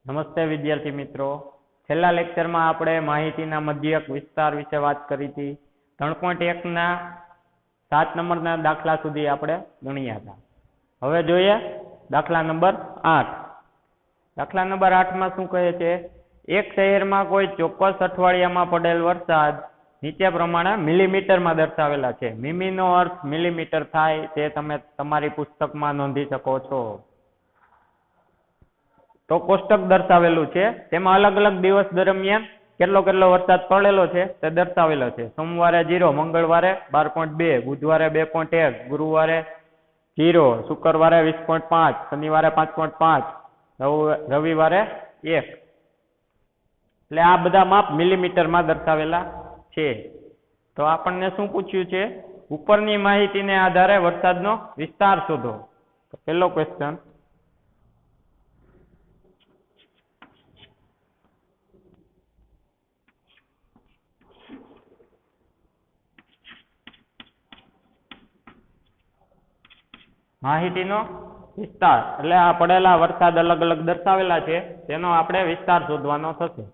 નમસ્તે વિદ્યાર્થી મિત્રો, છેલ્લા લેક્ચરમાં આપણે માહિતીના મધ્યક વિસ્તાર વિશે વાત કરી હતી. 3.1 ના 7 નંબરના દાખલા સુધી આપણે ગણ્યા હતા. હવે જોઈએ દાખલા નંબર 8. દાખલા નંબર 8માં શું કહે છે? એક શહેરમાં કોઈ ચોક્કસ અઠવાડિયામાં પડેલ વરસાદ નીચે પ્રમાણે મિલીમીટરમાં દર્શાવેલા છે. મીમીનો અર્થ મિલીમીટર થાય તે તમે તમારી પુસ્તકમાં નોંધી શકો છો. તો કોષ્ટક દર્શાવેલું છે, તેમાં અલગ અલગ દિવસ દરમિયાન કેટલો વરસાદ પડેલો છે તે દર્શાવેલો છે. સોમવારે 0, મંગળવારે 12.2, બુધવારે 2.1, ગુરુવારે 0, શુક્રવારે 20.5, શનિવારે 5.5, રવિવારે 1. એટલે આ બધા માપ મિલીમીટરમાં દર્શાવેલા છે. તો આપણને શું પૂછ્યું છે? ઉપરની માહિતીને આધારે વરસાદનો વિસ્તાર શોધો. તો પહેલો ક્વેશ્ચન, માહિતીનો વિસ્તાર એટલે આ પડેલા વરસાદ અલગ અલગ દર્શાવેલા છે, તેનો આપણે વિસ્તાર શોધવાનો થશે.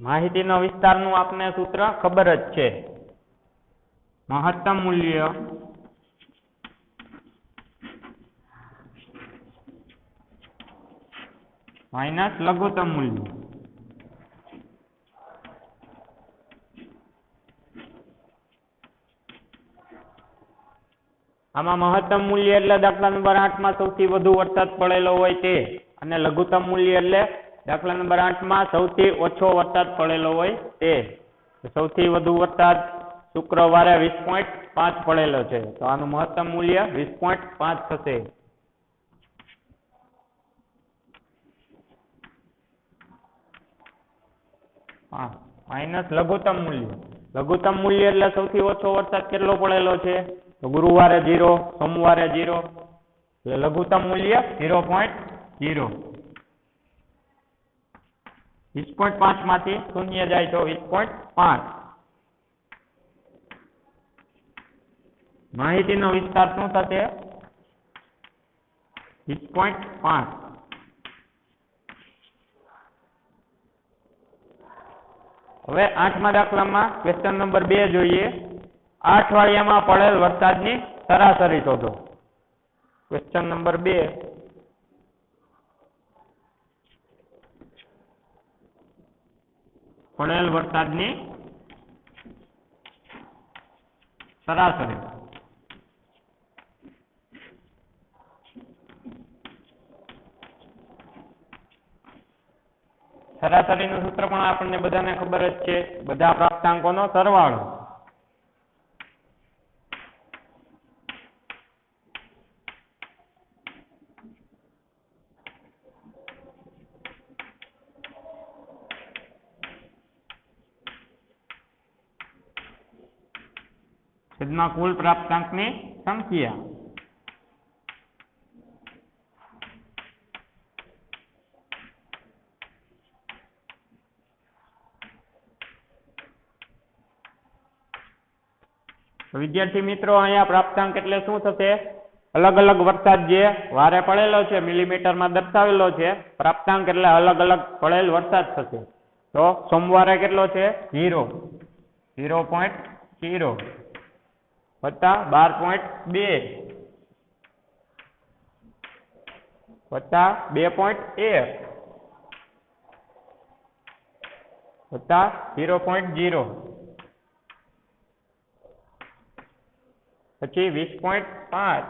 માહિતીનો વિસ્તારનું આપને સૂત્ર ખબર જ છે. મહત્તમ મૂલ્ય માઇનસ લઘુત્તમ મૂલ્ય. આમાં મહત્તમ મૂલ્ય એટલે દાખલા નંબર 8માં સૌથી વધુ વરસાદ પડેલો હોય તે, અને લઘુત્તમ મૂલ્ય એટલે દાખલા નંબર 8માં સૌથી ઓછો વરસાદ પડેલો હોય તે. સૌથી વધુ વરસાદ શુક્રવારે 20.5 પડેલો છે, તો આનું મહત્તમ મૂલ્ય 20.5 થશે. માઇનસ લઘુત્તમ મૂલ્ય. લઘુત્તમ મૂલ્ય એટલે સૌથી ઓછો વરસાદ કેટલો પડેલો છે? તો ગુરુવારે 0, સોમવારે 0, એટલે લઘુત્તમ મૂલ્ય 0.0. 20.5 માંથી શૂન્ય જાય તો 20.5. માહિતીનો વિસ્તાર શું થશે? 20.5. હવે 8મા દાખલામાં ક્વેશ્ચન નંબર 2 જોઈએ. આ અઠવાડિયામાં પડેલ વરસાદની સરાસરી શોધો. ક્વેશ્ચન નંબર 2, પડેલ વરસાદની સરાસરી. સરાસરીનું સૂત્ર પણ આપણને બધાને ખબર જ છે, બધા પ્રાપ્તાંકોનો સરવાળો. છેદમાં કુલ પ્રાપ્તાંકની સંખ્યા. વિદ્યાર્થી મિત્રો, અહીંયા પ્રાપ્તાંક એટલે શું થશે? અલગ અલગ વરસાદ જે વારે પડેલો છે મિલીમીટરમાં દર્શાવેલો છે, પ્રાપ્તાંક એટલે અલગ અલગ પડેલ વરસાદ થશે. તો સોમવારે કેટલો છે? 0, 0.0 વત્તા 12.2 વત્તા 2.1 વત્તા 0.0 પછી 20.5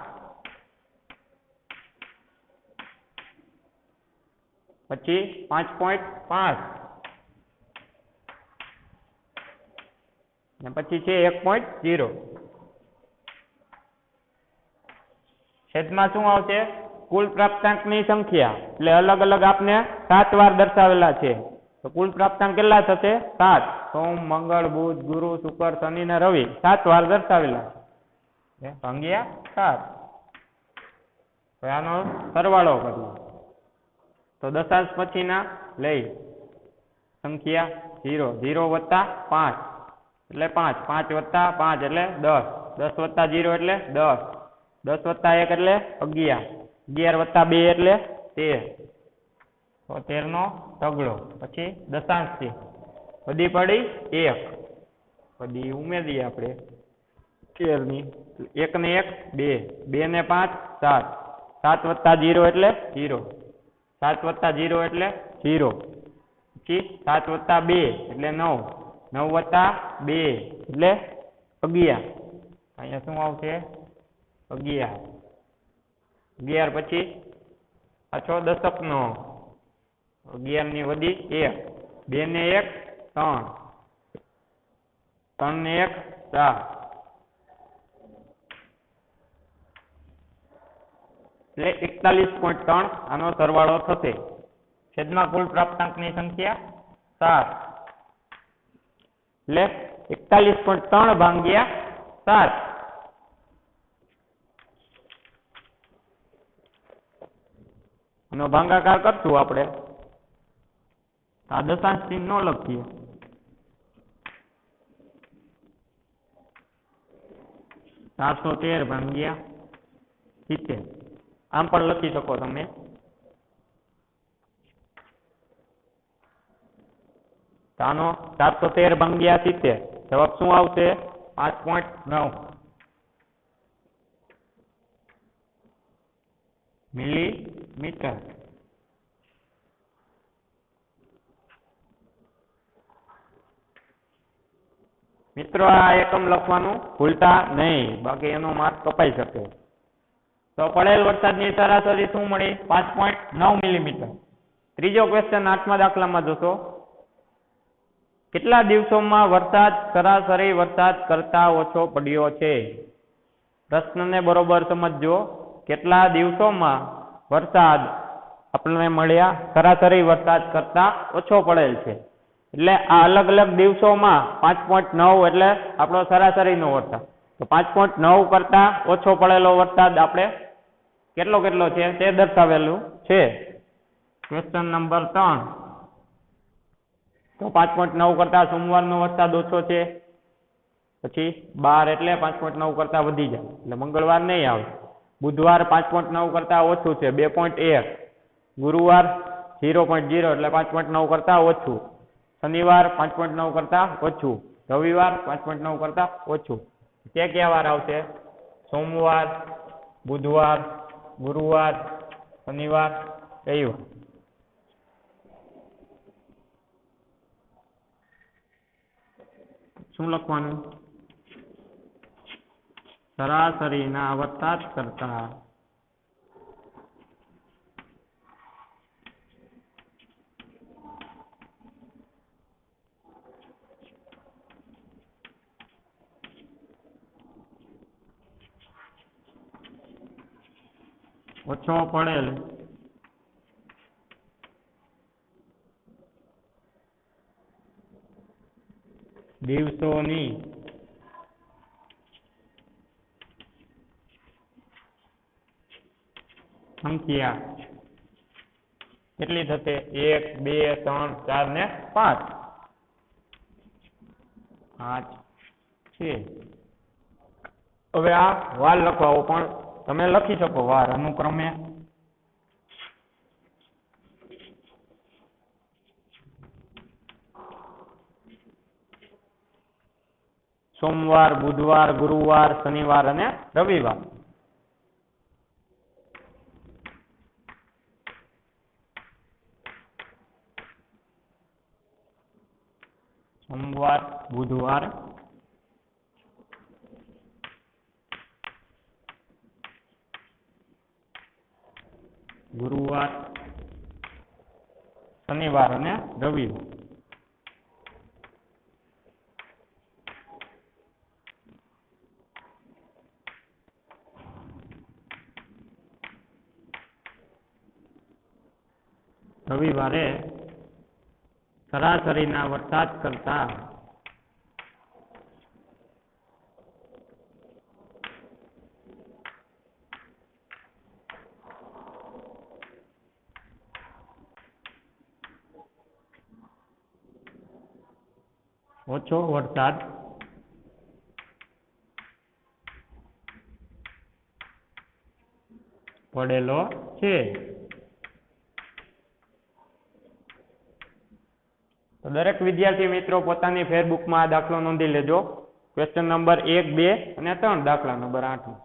પછી 5.5 ને પછી છે 1.0. છેદમાં શું આવશે? કુલ પ્રાપ્તાંકની સંખ્યા. એટલે અલગ અલગ આપને 7 વાર દર્શાવેલા છે, તો કુલ પ્રાપ્તાંક કેટલા થશે? 7. સોમ, મંગળ, બુધ, ગુરુ, શુક્ર, શનિ ને રવિ 7 વાર દર્શાવેલા છે, ભાગ્યા 7. તો આનો સરવાળો કરીએ તો દશાંશ પછીના લઈ સંખ્યા 0, 0 વત્તા 5 એટલે 5, 5 વત્તા 5 એટલે 10, 10 વત્તા 0 એટલે 10, 10 વત્તા 1 એટલે 11, 11 વત્તા 2 એટલે 13, તો 13 નો તગડો, પછી દશાંશથી વધી પડી 1, બધી ઉમેરીએ આપણે 13 ની, 1 ને 1 2, 2 ને 5 7, 7 વત્તા 0 એટલે 0, 7 વત્તા 0 એટલે 0, પછી 7 વત્તા 2 એટલે 9, 9 વત્તા 2 એટલે 11, અહીંયા શું આવશે 11, 11 પછી પાછો દશકનો, 11 ની વધી 1, 2 ને 1 3, 3 ને 1 4, એટલે 41.3 આનો સરવાળો થશે. છેદમાં કુલ પ્રાપ્તાંકની સંખ્યા 7, એટલે 41.3 ભાગ્યા 7. આનો ભાગાકાર કરશું આપણે, આ દશાંશ ચિહ્ન ન લખીએ, $413 ભાગ્યા 70, આમ પણ લખી શકો તમે. આનો 413 ભાગ્યા 70 જવાબ શું આવશે 5.9 મિલીમીટર. મિત્રો આ એકમ લખવાનું ભૂલતા નહીં, બાકી એનો માર્ક કપાઈ શકે. તો પડેલ વરસાદની સરાસરી શું મળી 5.9 મિલીમીટર. ત્રીજો ક્વેશ્ચન 8મા દાખલામાં જોશો, કેટલા દિવસોમાં વરસાદ સરાસરી વરસાદ કરતા ઓછો પડ્યો છે? પ્રશ્નને બરોબર સમજજો. કેટલા દિવસોમાં વરસાદ આપણને મળ્યા સરાસરી વરસાદ કરતા ઓછો પડેલ છે? એટલે આ અલગ અલગ દિવસોમાં 5.9 એટલે આપણો સરાસરીનો વરસાદ. તો 5.9 કરતા ઓછો પડેલો વરસાદ આપણે કેટલો છે તે દર્શાવેલું છે. Question number 3. તો 5.9 કરતા સોમવારનો વરસાદ ઓછો છે, પછી 12 એટલે 5.9 કરતા વધી જાય એટલે મંગળવાર નહીં આવે. બુધવાર 5.9 કરતા ઓછું છે 2.1, ગુરુવાર 0.0 એટલે 5.9 કરતા ઓછું, શનિવાર 5.9 કરતા ઓછું, રવિવાર 5.9 કરતા ઓછું. તે કયા વાર આવશે? સોમવાર, બુધવાર, ગુરુવાર, શનિવાર, રવિવાર. શું લખવાનું? સરાસરીના વરસાદ કરતા ઓછો પડેલ દિવસોની સંખ્યા કેટલી થશે? 1 2 3 4 ને 5. 5 છે. હવે આ વાર લખવાઓ પણ તમે લખી શકો વાર અનુક્રમે. સોમવાર, બુધવાર, ગુરુવાર, શનિવાર અને રવિવાર. સોમવાર, બુધવાર, ગુરુવાર, શનિવાર અને રવિવાર. રવિવારે સરાસરીના વરસાદ કરતા ઓછો વરસાદ પડેલો છે. તો દરેક વિદ્યાર્થી મિત્રો પોતાની ફેરબુકમાં આ દાખલો નોંધી લેજો. ક્વેશ્ચન નંબર 1, 2 અને 3, દાખલા નંબર 8.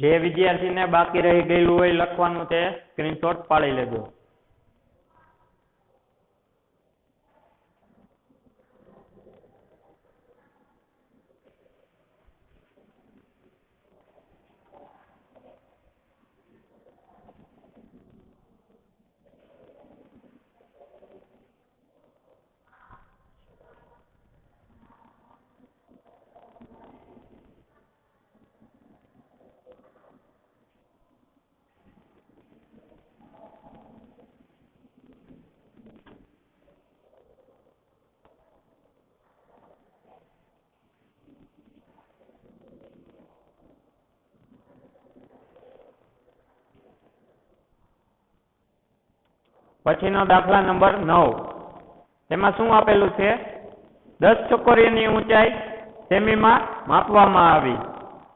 જે વિદ્યાર્થીને બાકી રહી ગયેલું હોય લખવાનું તે સ્ક્રીનશોટ પાડી લેજો. પછીનો દાખલા નંબર 9. તેમાં શું આપેલું છે? 10 છોકરીઓની ઊંચાઈ સેમીમાં માપવામાં આવી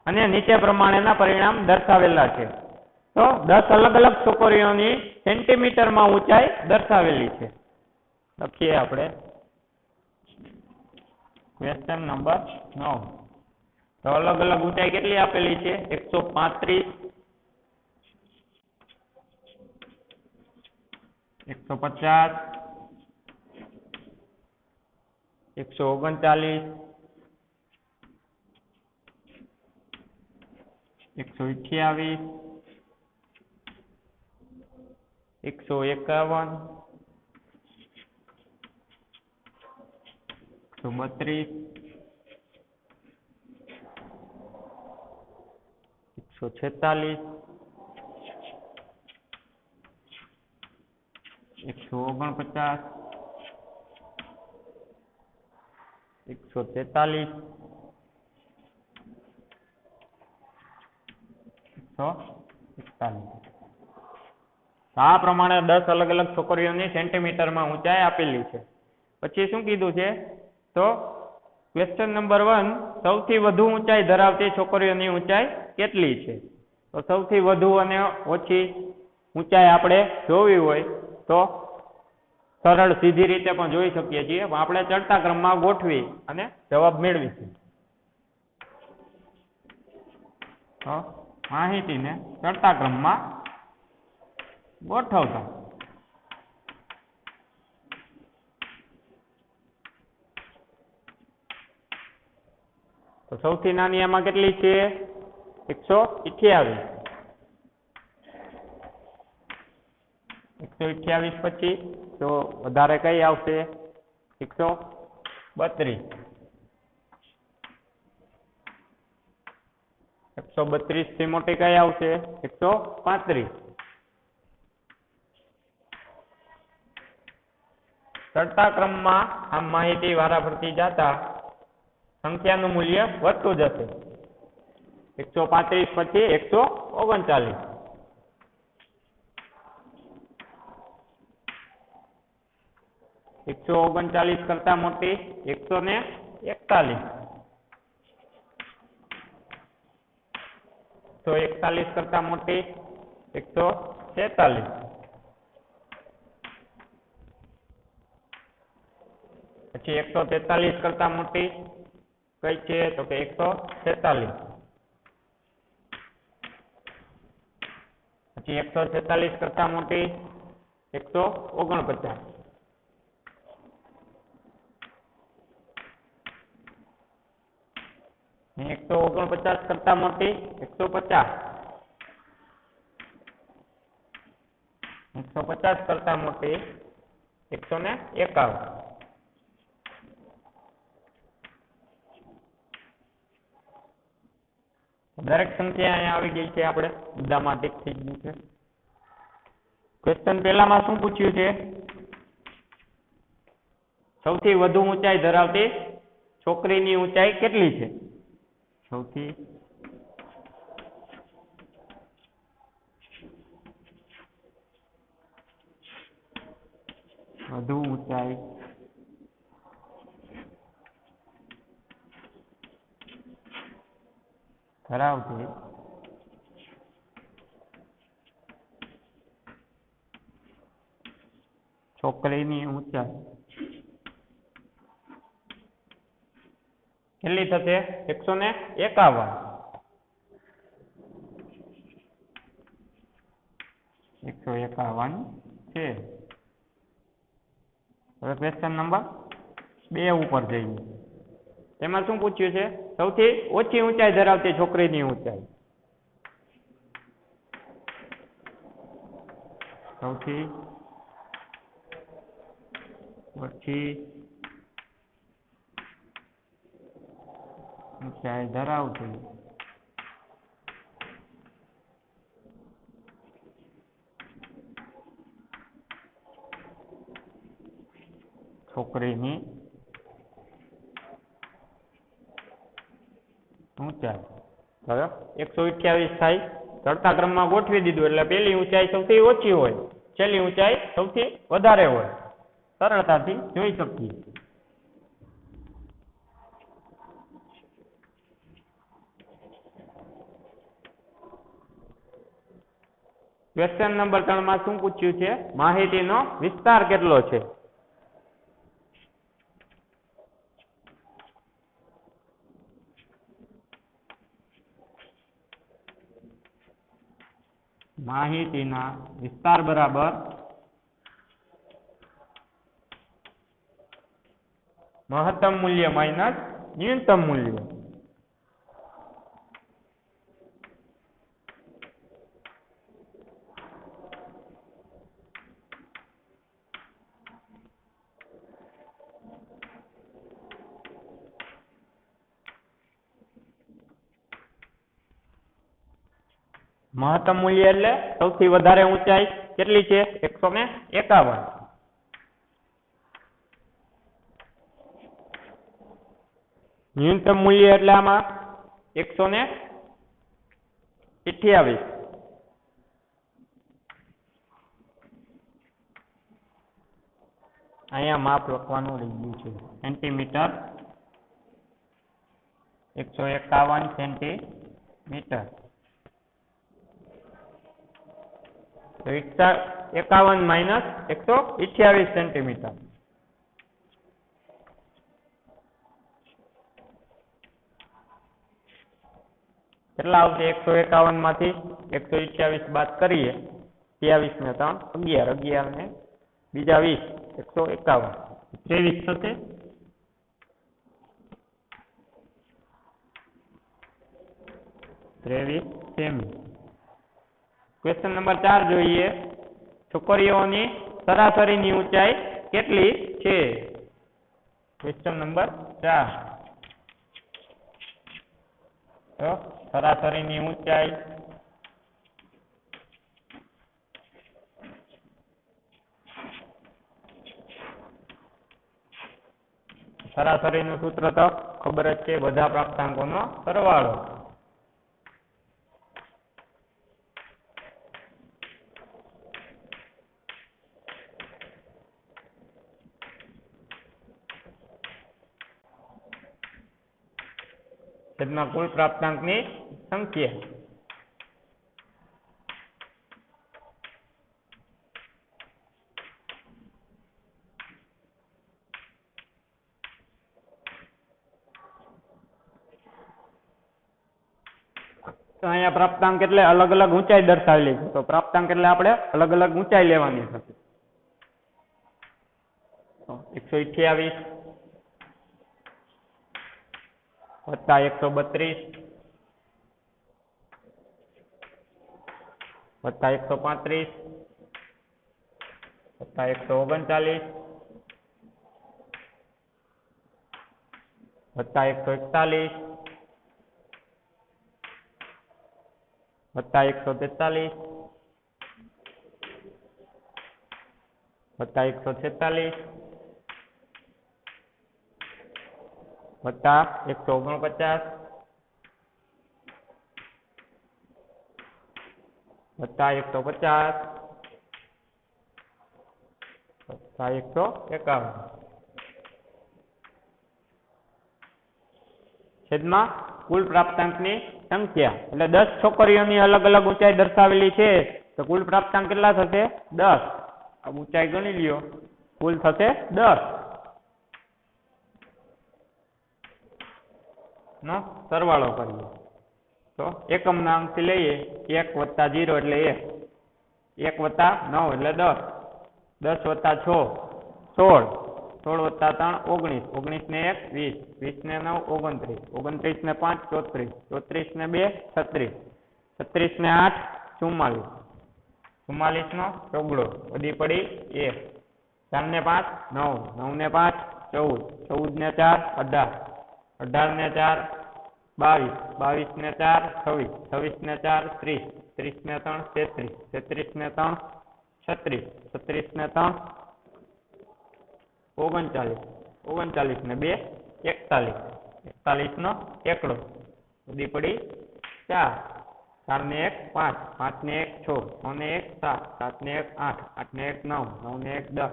અને નીચે પ્રમાણેના પરિણામ દર્શાવેલા છે. તો 10 અલગ અલગ છોકરીઓની સેન્ટીમીટરમાં ઊંચાઈ દર્શાવેલી છે. લખીએ આપણે ક્વેશ્ચન નંબર 9. તો અલગ અલગ ઊંચાઈ કેટલી આપેલી છે? 135, 150, 139, 128, 151, 132, 146, 149, 143, 141. આ પ્રમાણે 10 અલગ અલગ છોકરીઓની સેન્ટીમીટરમાં ઊંચાઈ આપેલી છે. પછી શું કીધું છે? તો ક્વેશ્ચન નંબર 1, સૌથી વધુ ઊંચાઈ ધરાવતી છોકરીઓની ઊંચાઈ કેટલી છે? તો સૌથી વધુ અને ઓછી ઊંચાઈ આપણે જોવી હોય તો સરળ સીધી રીતે પણ જોઈ શકીએ છીએ, પણ આપણે ચડતા ક્રમમાં ગોઠવી અને જવાબ મેળવીશું. તો માહિતીને ચડતા ક્રમમાં ગોઠવતા. તો સૌથી નાની એમાં કેટલી છે? 128. 128 પછી તો વધારે કઈ આવશે? 132. 132 થી મોટી કઈ આવશે? 135. ચડતા ક્રમમાં આમ માહિતી વારાફરતી જતા સંખ્યાનું મૂલ્ય વધતું જશે. 135 પછી 139. 139 કરતા મોટી 141. 141 કરતા મોટી 146. પછી 143 કરતા મોટી કઈ છે તો કે 146. પછી 146 કરતા મોટી 149. 149 કરતા મોટી 150. 150 કરતા મોટી 151. દરેક સંખ્યા અહીંયા આવી ગઈ છે, આપણે બધામાં ટીક થઈ ગયું છે. ક્વેશ્ચન પહેલામાં શું પૂછ્યું છે? સૌથી વધુ ઊંચાઈ ધરાવતી છોકરીની ઊંચાઈ કેટલી છે? સૌથી વધુ ઊંચાઈ ધરાવતી છોકરીની ઊંચાઈ કેટલી થશે? 151. 151 છે. હવે ક્વેશ્ચન નંબર 2 ઉપર જઈએ. તેમાં શું પૂછ્યું છે? સૌથી ઓછી ઊંચાઈ ધરાવતી છોકરીની ઊંચાઈ. સૌથી ઓછી ઊંચાઈ ધરાવતી છોકરીની ઊંચાઈ. બરાબર, 128 થાય. ચડતા ક્રમમાં ગોઠવી દીધું એટલે પહેલી ઊંચાઈ સૌથી ઓછી હોય, છેલ્લી ઊંચાઈ સૌથી વધારે હોય. સરળતાથી જોઈ શકીએ. ક્વેશ્ચન નંબર 3 માં શું પૂછ્યું છે? માહિતીનો વિસ્તાર કેટલો છે? માહિતીના વિસ્તાર બરાબર મહત્તમ મૂલ્ય માઇનસ ન્યૂનતમ મૂલ્ય. મહત્તમ મૂલ્ય એટલે સૌથી વધારે ઊંચાઈ કેટલી છે? 151. ન્યૂનતમ મૂલ્ય એટલે આમાં 128. અહીંયા માપ લખવાનું રહી ગયું છે. સેન્ટીમીટર. 151 સેન્ટીમીટર. 51 minus 128 centimetre. કેટલા આવશે? 151 માંથી 128 બાદ કરીએ. 23 ને 3 11, 11 ને બીજા 20, 151, 23 થશે. સેમી. ક્વેશ્ચન નંબર 4 જોઈએ. છોકરીઓની સરાસરીની ઊંચાઈ કેટલી છે? Question number 4. સરાસરીની ઊંચાઈ સરાસરીનું સૂત્ર તો ખબર જ છે, બધા પ્રાપ્તાંકોનો સરવાળો. છેદમાં કુલ પ્રાપ્તાંકની સંખ્યા. તો અહીંયા પ્રાપ્તાંક એટલે અલગ અલગ ઊંચાઈ દર્શાવેલી છે, તો પ્રાપ્તાંક એટલે આપણે અલગ અલગ ઊંચાઈ લેવાની થશે. 128 વત્તા 132 વત્તા 135 વત્તા 139 વત્તા 141 વત્તા 143 વત્તા 146 વત્તા 149 વત્તા 150 વત્તા 151 છેદમાં કુલ પ્રાપ્તાંકની સંખ્યા એટલે 10 છોકરીઓની અલગ અલગ ઊંચાઈ દર્શાવેલી છે, તો કુલ પ્રાપ્તાંક કેટલા થશે? 10. આ ઊંચાઈ ગણી લ્યો, કુલ થશે 10 નો સરવાળો કરીએ તો એકમના અંકથી લઈએ 1 વત્તા 0 એટલે 1 વત્તા 9 એટલે 10 10 વત્તા 6 16 16 વત્તા 3 19 19 ને 1 20 20 ને 9 29 29 ને 5 34 34 ને 2 36 36 ને 8 44 44 નો ચોગડો વધી પડી 1 4 ને 5 9 9 ને 5 14 14 ને 4 18 18 ને 4 22 22 ને 4 26 26 ને 4 30 30 ને 3 33 33 ને 3 36 36 ને 3 39 39 ને 2 41 41 નો એકડો વધી પડી 4 4 ને 1 5 5 ને 1 6 6 ને 1 7 7 ને 1 8 8 ને 1 9 9 ને 1 10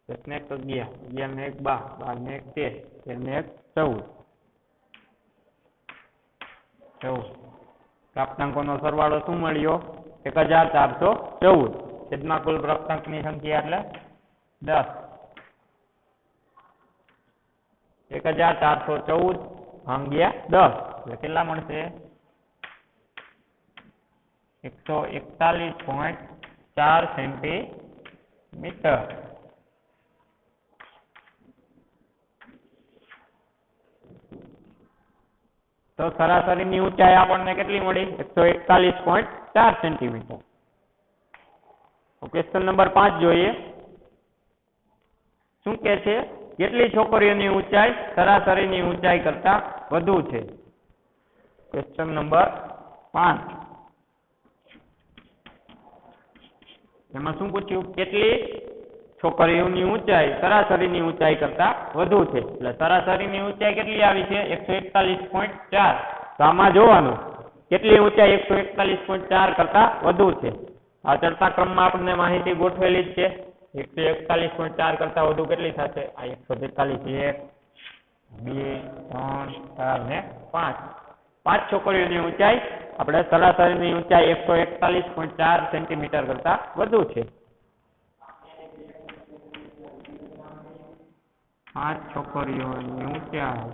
10 ને 1 11 11 ને 1 12 12 ને 1 13 13 ને 1 14 પ્રાપ્તાંકોનો સરવાળો શું મળ્યો? 1414. છેદમાં કુલ પ્રાપ્તાંકની સંખ્યા એટલે 10. 1414 ભાગ્યા 10 એટલે કેટલા મળશે? 141.4 સેન્ટીમીટર. તો સરાસરીની ઊંચાઈ આપણને કેટલી મળી? 141.4 સેન્ટીમીટર. ક્વેશ્ચન નંબર 5 જોઈએ. શું કે છે? કેટલી છોકરીઓની ઊંચાઈ સરાસરીની ઊંચાઈ કરતા વધુ છે? Question number 5. એમાં શું પૂછ્યું? કેટલી છોકરીઓની ઊંચાઈ સરાસરીની ઊંચાઈ કરતા વધુ છે. એટલે સરાસરીની ઊંચાઈ કેટલી આવી છે? 141.4. તો આમાં જોવાનું કેટલી ઊંચાઈ 141.4 કરતા વધુ છે. આ ચડતા ક્રમમાં આપણને માહિતી ગોઠવેલી જ છે. 141.4 કરતા વધુ કેટલી થશે? આ 143 1 2 3 4 ને 5. 5 છોકરીઓની ઊંચાઈ આપણે સરાસરીની ઊંચાઈ 141.4 સેન્ટીમીટર કરતા વધુ છે. 5 છોકરીઓની ઊંચાઈ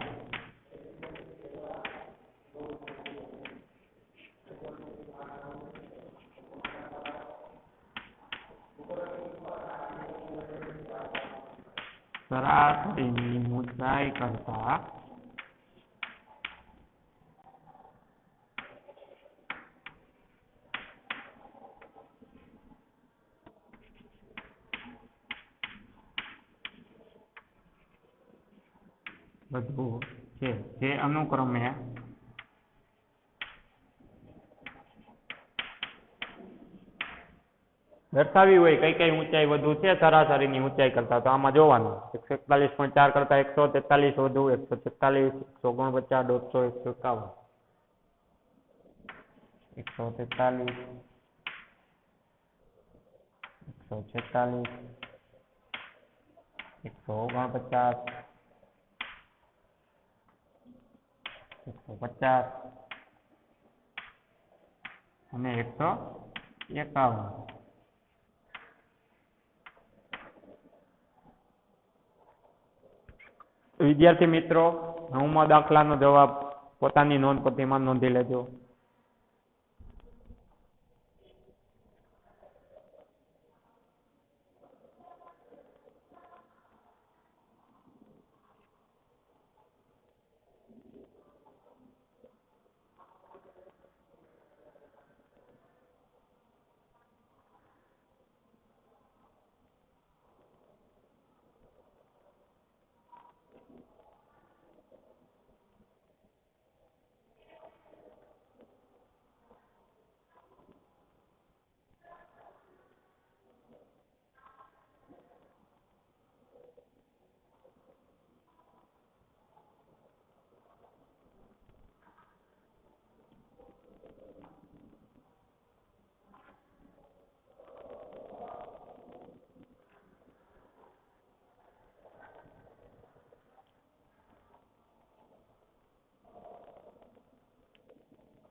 સરાસરીની ઊંચાઈ કરતા વધુ છે. જે અનુક્રમે દર્શાવી હોય કઈ કઈ ઊંચાઈ વધુ છે સરાસરીની ઊંચાઈ કરતા, તો આમાં જોવાનું 141.4 કરતા 143 વધુ, 146 149 151 143 146 149 150 અને 151. વિદ્યાર્થી મિત્રો, 9મા દાખલાનો જવાબ પોતાની નોંધપોથીમાં નોંધી લેજો.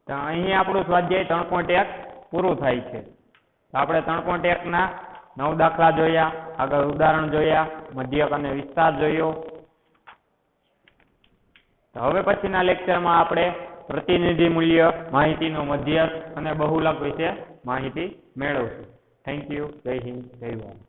તો અહીં આપણું સ્વાધ્યાય 3.1 પૂરું થાય છે. આપણે 3.1 ના 9 દાખલા જોયા, આગળ ઉદાહરણ જોયા, મધ્યક અને વિસ્તાર જોયો. હવે પછીના લેક્ચરમાં આપણે પ્રતિનિધિ મૂલ્ય માહિતીનો મધ્યક અને બહુલક વિશે માહિતી મેળવશું. Thank you. જય હિન્દ, જય ભારત.